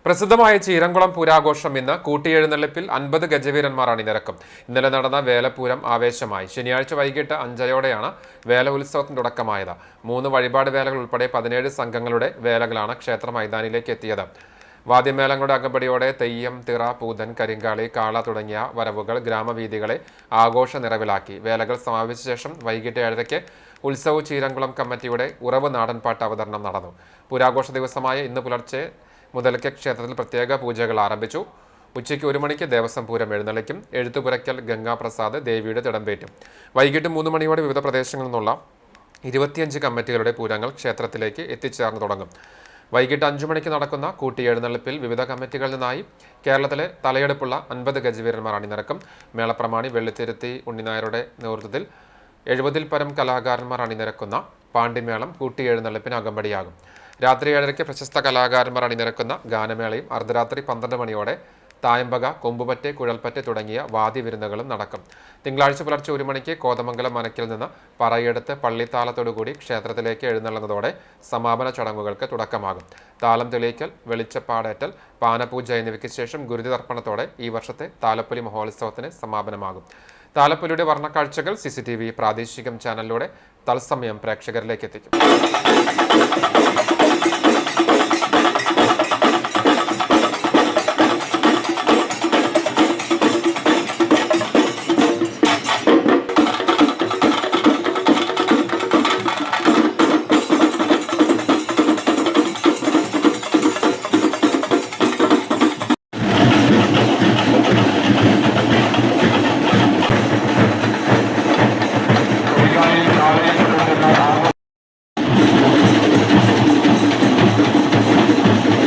പ്രസിദ്ധമായ ചീരംകുളം പൂരാഘോഷം ഇന്ന് കൂട്ടിയെഴുന്നള്ളിപ്പിൽ 50 ഗജവീരന്മാർ അണിനിരക്കും. ഇന്നലെ നടന്ന വേലപൂരം ആവേശമായി. ശനിയാഴ്ച വൈകിട്ട് 5:00-ഓടെയാണ് വേല ഉത്സവത്തിന് തുടക്കമായത്. 3 വഴിപാട് വേലകൾ ഉൾപ്പെടെ 17 സംഘങ്ങളുടെ വേലകളാണ് ക്ഷേത്ര മൈതാനിയിലേക്ക് എത്തിയത്. വാദ്യമേളങ്ങളുടെ അകമ്പടിയോടെ തെയ്യം, തിറ, പൂതൻ, കരിങ്കാളി, കാള തുടങ്ങിയ വരവുകൾ ഗ്രാമവീഥികളെ ആഘോഷ നിറവിലാക്കി. വേലകൾ സമാപിച്ച ശേഷം വൈകിട്ട് 7:30-ക്ക് ഉത്സവ് ചീരംകുളം കമ്മിറ്റിയുടെ ഉറവ് നാടൻപാട്ട് അവതരണം നടന്നു. പുരാഘോഷ ദിവസമായ ഇന്ന് പുലർച്ചെ മുതൽക്ക് ക്ഷേത്രത്തിൽ പ്രത്യേക പൂജകൾ ആരംഭിച്ചു. ഉച്ചയ്ക്ക് 1 മണിക്ക് ദേവസ്വം പൂരം എഴുന്നള്ളിക്കും. എഴുത്തുപുരയ്ക്കൽ ഗംഗാപ്രസാദ് ദേവിയുടെ തിടമ്പേറ്റും. വൈകിട്ട് 3 മണിയോടെ വിവിധ പ്രദേശങ്ങളിൽ നിന്നുള്ള 25 കമ്മിറ്റികളുടെ പൂരങ്ങൾ ക്ഷേത്രത്തിലേക്ക് എത്തിച്ചേർന്ന് തുടങ്ങും. വൈകിട്ട് 5 മണിക്ക് നടക്കുന്ന കൂട്ടിയെഴുന്നള്ളിപ്പിൽ വിവിധ കമ്മിറ്റികളിൽ നിന്നായി കേരളത്തിലെ തലയെടുപ്പുള്ള 50 ഗജവീരന്മാർ അണിനിരക്കും. മേളപ്രമാണി വെള്ളിത്തിരുത്തി ഉണ്ണിനായരുടെ നേതൃത്വത്തിൽ 70-ൽ പരം കലാകാരന്മാർ അണിനിരക്കുന്ന പാണ്ടിമേളം കൂട്ടിയെഴുന്നള്ളിപ്പിന് അകമ്പടിയാകും. രാത്രി 7:30-ക്ക് പ്രശസ്ത കലാകാരന്മാർ അണിനിരക്കുന്ന ഗാനമേളയും അർദ്ധരാത്രി 12 മണിയോടെ തായമ്പക, കൊമ്പുപറ്റ്, കുഴൽപ്പറ്റ് തുടങ്ങിയ വാദ്യവിരുന്നുകളും നടക്കും. തിങ്കളാഴ്ച പുലർച്ചെ 1 മണിക്ക് കോതമംഗലം മനക്കിൽ നിന്ന് പറയെടുത്ത് പള്ളിത്താളത്തോടുകൂടി ക്ഷേത്രത്തിലേക്ക് എഴുന്നള്ളുന്നതോടെ സമാപന ചടങ്ങുകൾക്ക് തുടക്കമാകും. താലം തെളിയിക്കൽ, വെളിച്ചപ്പാടേറ്റൽ, പാനപൂജ എന്നിവയ്ക്ക് ശേഷം ഗുരുതി തർപ്പണത്തോടെ ഈ വർഷത്തെ താലപ്പൊലി മഹോത്സവത്തിന് സമാപനമാകും. താലപ്പൊലിയുടെ വർണ്ണക്കാഴ്ചകൾ CCTV പ്രാദേശികം ചാനലിലൂടെ തത്സമയം പ്രേക്ഷകരിലേക്ക് എത്തിക്കും.